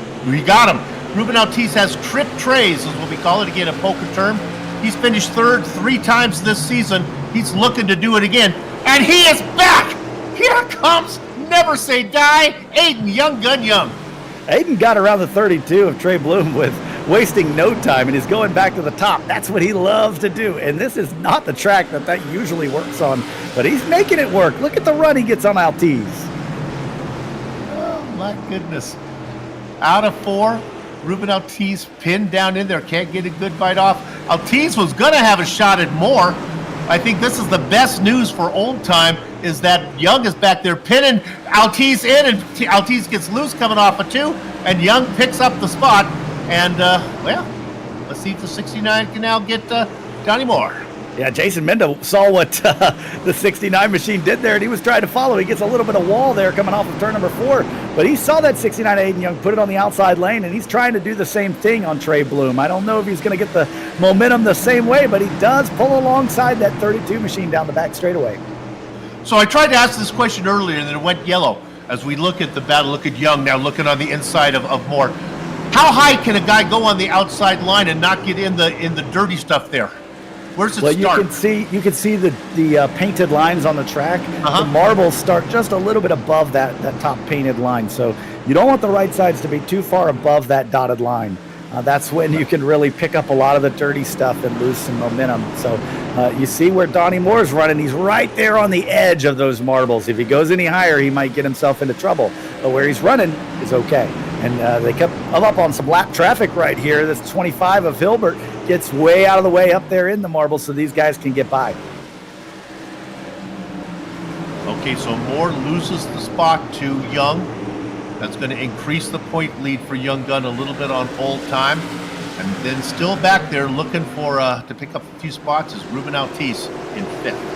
Ruben Altiz has trip trays, is what we call it, again, a poker term. He's finished third 3 times this season. He's looking to do it again, and he is back. Here comes Never Say Die, Aiden Young Gun Young. Aiden got around the 32 of Trey Bloom with wasting no time, and he's going back to the top. That's what he loves to do, and this is not the track that usually works on but he's making it work. Look at the run he gets on Altiz. Oh, my goodness. Out of 4, Ruben Altiz pinned down in there. Can't get a good bite off. Altiz was going to have a shot at more. I think this is the best news for old time is that Young is back there pinning Altiz in, and Altiz gets loose coming off of 2, and Young picks up the spot. And, well, let's see if the 69 can now get Donnie Moore. Yeah, Jason Mendo saw what the 69 machine did there, and he was trying to follow. He gets a little bit of wall there coming off of turn number 4, but he saw that 69 Aiden Young put it on the outside lane, and he's trying to do the same thing on Trey Bloom. I don't know if he's going to get the momentum the same way, but he does pull alongside that 32 machine down the back straightaway. So I tried to ask this question earlier, and then it went yellow. As we look at the battle, look at Young now looking on the inside of Moore. How high can a guy go on the outside line and not get in the dirty stuff there? Where's it start? You can see the painted lines on the track. The marbles start just a little bit above that top painted line. So you don't want the right sides to be too far above that dotted line. That's when you can really pick up a lot of the dirty stuff and lose some momentum. So you see where Donnie Moore's running. He's right there on the edge of those marbles. If he goes any higher, he might get himself into trouble. But where he's running is okay. And they kept up on some lap traffic right here. This 25 of Hilbert gets way out of the way up there in the marbles so these guys can get by. Okay, so Moore loses the spot to Young. That's going to increase the point lead for Young Gun a little bit on old time. And then still back there looking for to pick up a few spots is Ruben Altiz in 5th.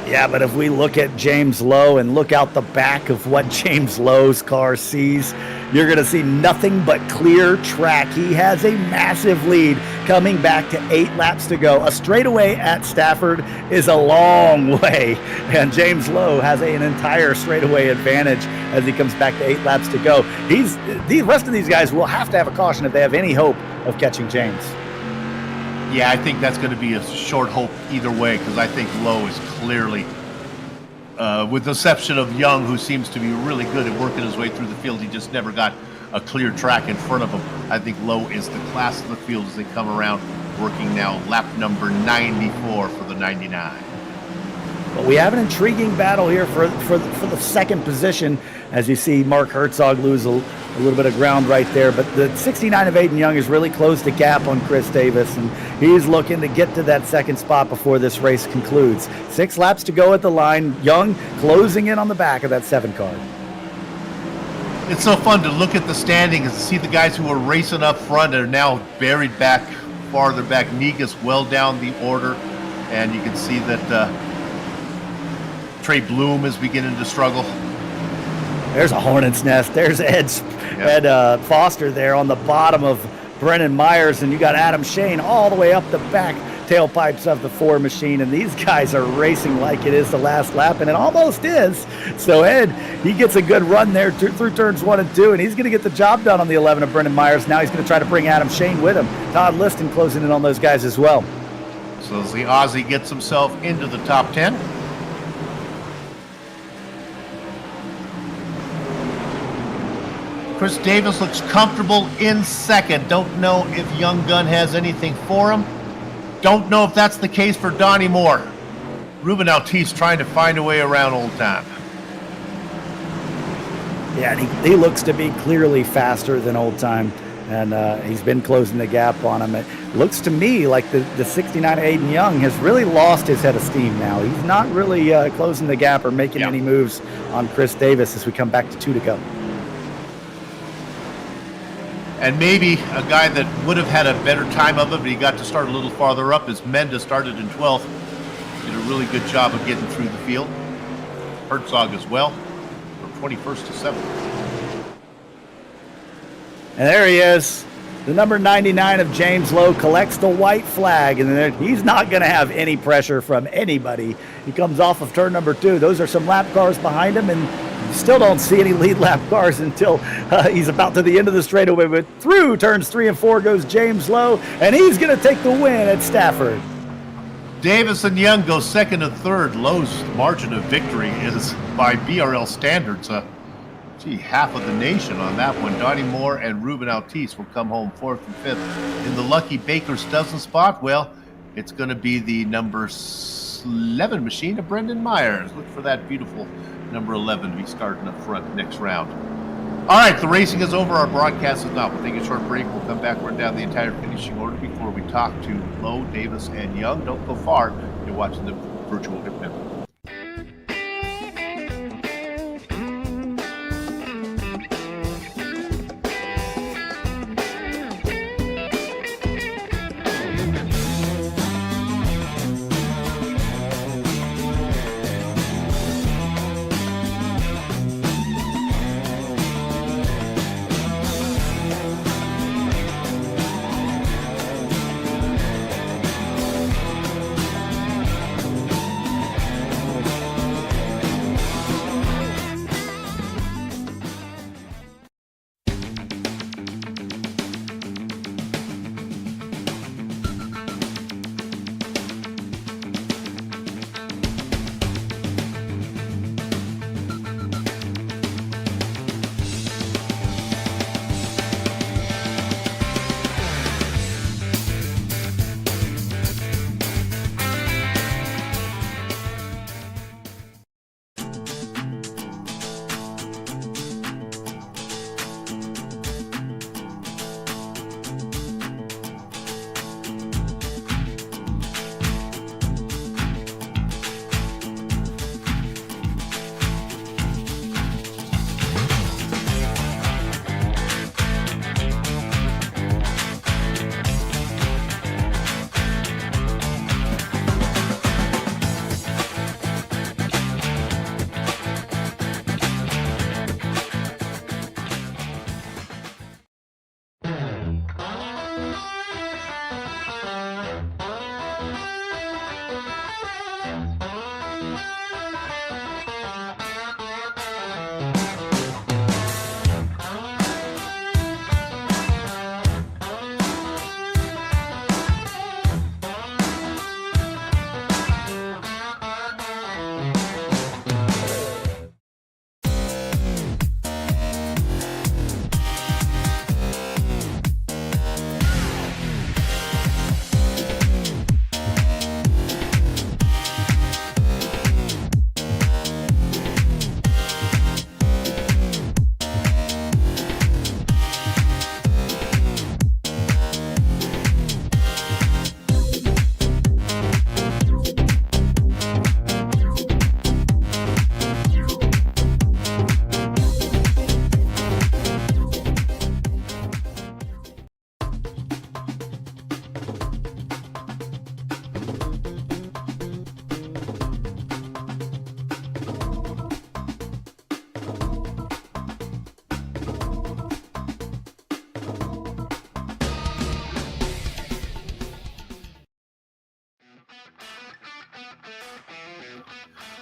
Yeah, but if we look at James Lowe and look out the back of what James Lowe's car sees, you're going to see nothing but clear track. He has a massive lead coming back to 8 laps to go. A straightaway at Stafford is a long way, and James Lowe has an entire straightaway advantage as he comes back to 8 laps to go. The rest of these guys will have to have a caution if they have any hope of catching James. Yeah, I think that's going to be a short hope either way because I think Lowe is clearly, with the exception of Young, who seems to be really good at working his way through the field. He just never got a clear track in front of him. I think Lowe is the class of the field as they come around, working now lap number 94 for the 99. But we have an intriguing battle here for the second position as you see Mark Herzog lose a little bit of ground right there. But the 69 of Aiden Young has really closed the gap on Chris Davis, and he's looking to get to that second spot before this race concludes. 6 laps to go at the line. Young closing in on the back of that 7 car. It's so fun to look at the standings and see the guys who are racing up front are now buried back, farther back. Negus well down the order, and you can see that Trey Bloom is beginning to struggle. There's a hornet's nest. There's Ed Foster there on the bottom of Brennan Myers, and you got Adam Shane all the way up the back tailpipes of the 4 machine, and these guys are racing like it is the last lap, and it almost is. So Ed, he gets a good run there through turns 1 and 2, and he's going to get the job done on the 11 of Brennan Myers. Now he's going to try to bring Adam Shane with him. Todd Liston closing in on those guys as well. So as the Aussie gets himself into the top 10. Chris Davis looks comfortable in second. Don't know if Young Gun has anything for him. Don't know if that's the case for Donnie Moore. Ruben Altiz trying to find a way around old time. Yeah, and he looks to be clearly faster than old time, and he's been closing the gap on him. It looks to me like the 69 Aiden Young has really lost his head of steam now. He's not really closing the gap or making any moves on Chris Davis as we come back to 2 to go. And maybe a guy that would have had a better time of it, but he got to start a little farther up, is Menda, started in 12th. Did a really good job of getting through the field. Herzog as well, from 21st to 7th. And there he is. The number 99 of James Lowe collects the white flag, and he's not going to have any pressure from anybody. He comes off of turn number 2. Those are some lap cars behind him, and still don't see any lead lap cars until he's about to the end of the straightaway. But through turns 3 and 4 goes James Lowe, and he's going to take the win at Stafford. Davis and Young go second and third. Lowe's margin of victory is, by BRL standards, half of the nation on that one. Donnie Moore and Ruben Altiz will come home 4th and 5th. In the lucky Baker's dozen spot, well, it's going to be the number 11 machine of Brendan Myers. Look for that beautiful number 11 to be starting up front next round. All right, the racing is over. Our broadcast is not. We'll take a short break. We'll come back, run down the entire finishing order before we talk to Lowe, Davis, and Young. Don't go far. You're watching the Virtual Hip Network.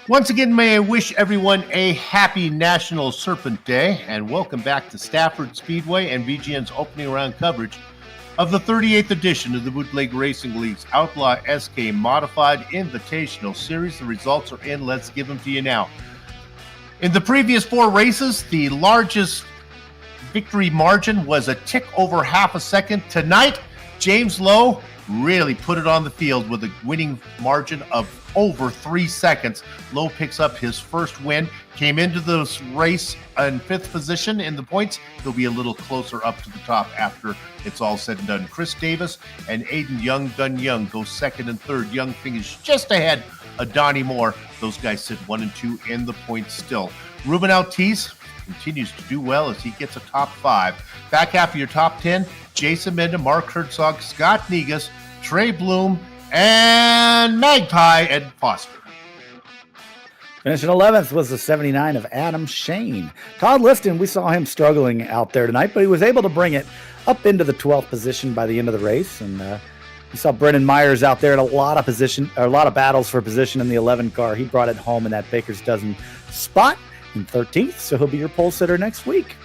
Once again, may I wish everyone a happy National Serpent Day, and welcome back to Stafford Speedway and VGN's opening round coverage of the 38th edition of the Bootleg Racing League's Outlaw SK Modified Invitational Series. The results are in. Let's give them to you now. In the previous 4 races, the largest victory margin was a tick over half a second. Tonight, James Lowe really put it on the field with a winning margin of over 3 seconds. Lowe picks up his first win, came into this race in 5th position in the points. He'll be a little closer up to the top after it's all said and done. Chris Davis and Aiden Young go 2nd and 3rd. Young finishes just ahead of Donnie Moore. Those guys sit 1 and 2 in the points still. Ruben Altice continues to do well as he gets a top 5. Back half of your top 10, Jason Menda, Mark Herzog, Scott Negus, Trey Bloom, and Magpie Ed Foster. Finishing 11th was the 79 of Adam Shane. Todd Liston, we saw him struggling out there tonight, but he was able to bring it up into the 12th position by the end of the race. And we saw Brendan Myers out there in a lot of battles for position in the 11 car. He brought it home in that Baker's Dozen spot in 13th, so he'll be your pole sitter next week.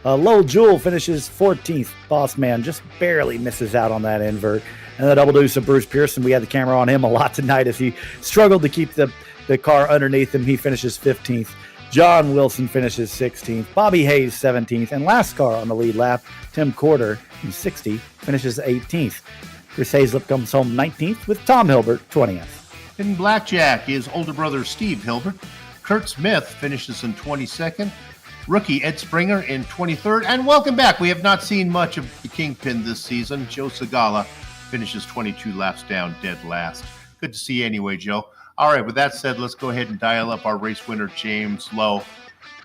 Lowell Jewell finishes 14th. Boss man just barely misses out on that invert. And the double deuce of Bruce Pearson, we had the camera on him a lot tonight as he struggled to keep the car underneath him. He finishes 15th. John Wilson finishes 16th. Bobby Hayes 17th. And last car on the lead lap, Tim Corder, in 60, finishes 18th. Chris Hazlip comes home 19th with Tom Hilbert 20th. In blackjack is older brother Steve Hilbert. Kurt Smith finishes in 22nd. Rookie Ed Springer in 23rd. And welcome back. We have not seen much of the Kingpin this season. Joe Segala finishes 22 laps down, dead last. Good to see you anyway, Joe. All right, with that said, let's go ahead and dial up our race winner, James Lowe.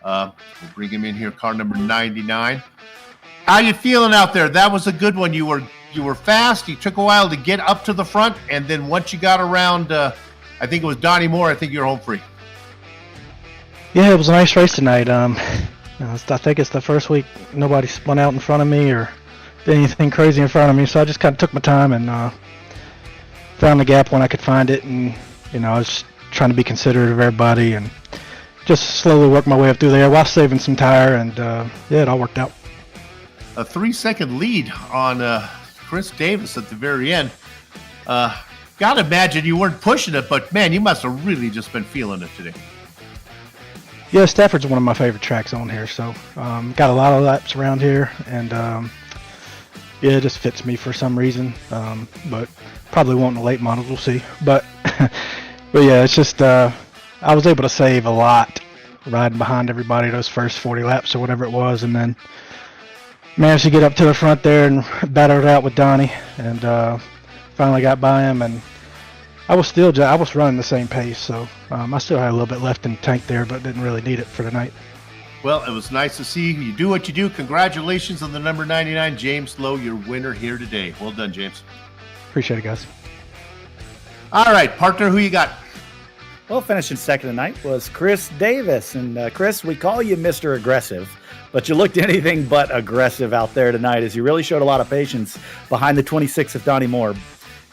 We'll bring him in here, car number 99. How you feeling out there? That was a good one. You were fast. You took a while to get up to the front, and then once you got around, I think it was Donnie Moore, I think you're home free. Yeah, it was a nice race tonight. I think it's the first week nobody spun out in front of me or did anything crazy in front of me, so I just kind of took my time and found the gap when I could find it, and I was trying to be considerate of everybody and just slowly work my way up through there while saving some tire, and it all worked out. A 3-second lead on Chris Davis at the very end. Gotta imagine you weren't pushing it, but man, you must have really just been feeling it today. Yeah, Stafford's one of my favorite tracks on here, so got a lot of laps around here, and it just fits me for some reason, but probably won't in the late models, we'll see. But yeah, it's just I was able to save a lot riding behind everybody those first 40 laps or whatever it was, and then managed to get up to the front there and battle it out with Donnie, and finally got by him, and I was running the same pace, so I still had a little bit left in the tank there, but didn't really need it for tonight. Well, it was nice to see you do what you do. Congratulations on the number 99, James Lowe, your winner here today. Well done, James. Appreciate it, guys. All right, partner, who you got? Well, finishing second tonight was Chris Davis. And Chris, we call you Mr. Aggressive, but you looked anything but aggressive out there tonight as you really showed a lot of patience behind the 26 of Donnie Moore.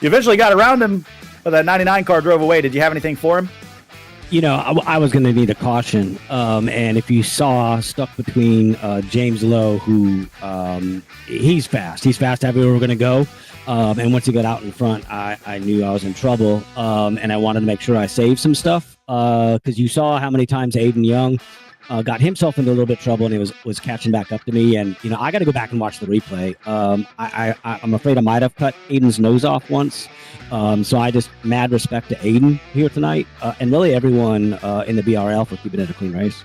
You eventually got around him, but that 99 car drove away. Did you have anything for him? I was going to need a caution. And if you saw, stuck between James Lowe, who he's fast. He's fast everywhere we're going to go. And once he got out in front, I knew I was in trouble. And I wanted to make sure I saved some stuff because you saw how many times Aiden Young got himself into a little bit of trouble, and he was catching back up to me. And, I got to go back and watch the replay. I'm afraid I might have cut Aiden's nose off once. So I just mad respect to Aiden here tonight, and really everyone in the BRL for keeping it a clean race.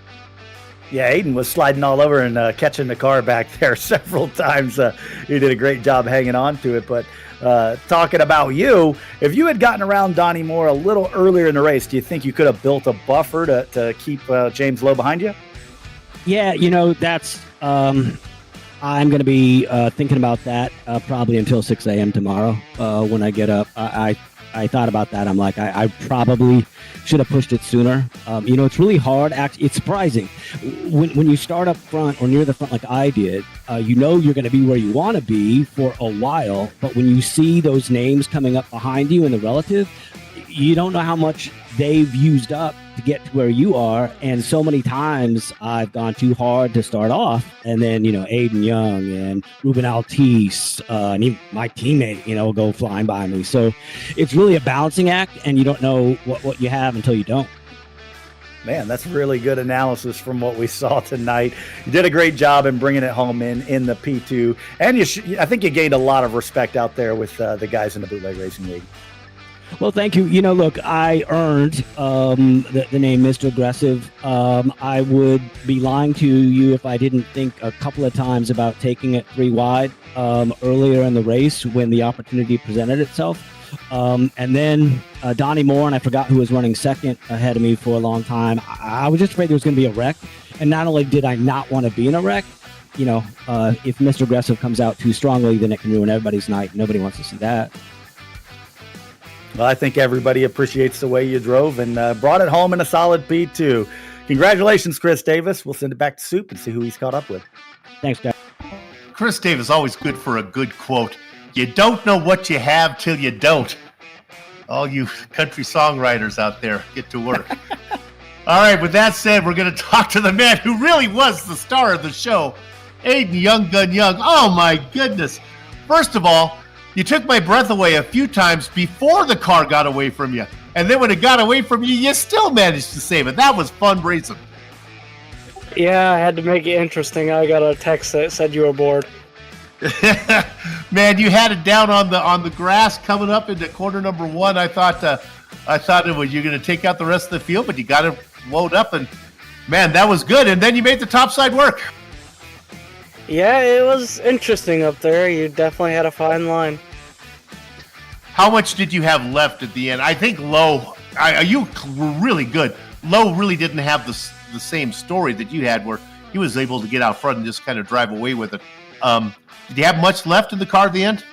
Yeah, Aiden was sliding all over and catching the car back there several times. He did a great job hanging on to it. But talking about you, if you had gotten around Donnie Moore a little earlier in the race, do you think you could have built a buffer to keep James Lowe behind you? Yeah, that's I'm going to be thinking about that probably until 6 a.m. tomorrow when I get up. I thought about that. I'm like, I probably should have pushed it sooner. It's really hard. It's surprising. When you start up front or near the front like I did, you're going to be where you want to be for a while. But when you see those names coming up behind you in the relative, you don't know how much they've used up to get to where you are. And so many times I've gone too hard to start off. And then, Aiden Young and Ruben Altice, and even my teammate, will go flying by me. So it's really a balancing act, and you don't know what you have until you don't. Man, that's really good analysis from what we saw tonight. You did a great job in bringing it home in the P2. And I think you gained a lot of respect out there with the guys in the Bootleg Racing League. Well, thank you. Look, I earned the name Mr. Aggressive. I would be lying to you if I didn't think a couple of times about taking it 3 wide earlier in the race when the opportunity presented itself. And then Donnie Moore, and I forgot who was running second ahead of me for a long time. I was just afraid there was going to be a wreck. And not only did I not want to be in a wreck, if Mr. Aggressive comes out too strongly, then it can ruin everybody's night. Nobody wants to see that. Well, I think everybody appreciates the way you drove and brought it home in a solid P2. Congratulations, Chris Davis. We'll send it back to Soup and see who he's caught up with. Thanks, guys. Chris Davis, always good for a good quote. You don't know what you have till you don't. All you country songwriters out there, get to work. All right, with that said, we're going to talk to the man who really was the star of the show, Aiden Young Gun Young. Oh, my goodness. First of all, you took my breath away a few times before the car got away from you. And then when it got away from you, you still managed to save it. That was fun racing. Yeah, I had to make it interesting. I got a text that said you were bored. Man, you had it down on the grass coming up into corner number 1. I thought I thought you're going to take out the rest of the field, but you got it load up, and man, that was good. And then you made the topside work. Yeah, it was interesting up there. You definitely had a fine line. How much did you have left at the end? I think Lowe, you were really good. Lowe really didn't have the same story that you had, where he was able to get out front and just kind of drive away with it. Did you have much left in the car at the end?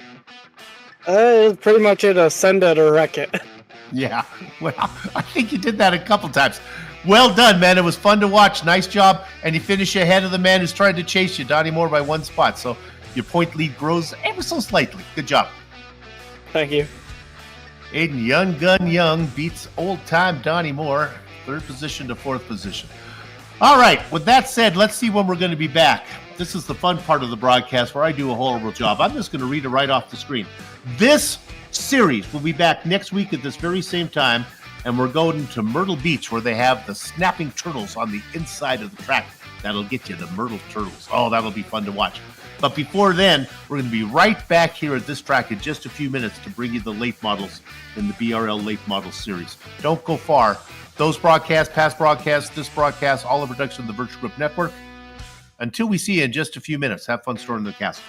It was pretty much a send it or wreck it. Yeah, well, I think you did that a couple times. Well done, man. It was fun to watch. Nice job. And you finish ahead of the man who's trying to chase you, Donnie Moore, by 1 spot. So your point lead grows ever so slightly. Good job. Thank you. Aiden Young Gun Young beats old-time Donnie Moore, 3rd position to 4th position. All right, with that said, let's see when we're going to be back. This is the fun part of the broadcast where I do a horrible job. I'm just going to read it right off the screen. This series will be back next week at this very same time, and we're going to Myrtle Beach, where they have the snapping turtles on the inside of the track. That'll get you the Myrtle Turtles. Oh, that'll be fun to watch. But before then, we're going to be right back here at this track in just a few minutes to bring you the late models in the BRL Late Model Series. Don't go far. Those broadcasts, past broadcasts, this broadcast, all a production of the Virtual Grip Network. Until we see you in just a few minutes, have fun storing the castle.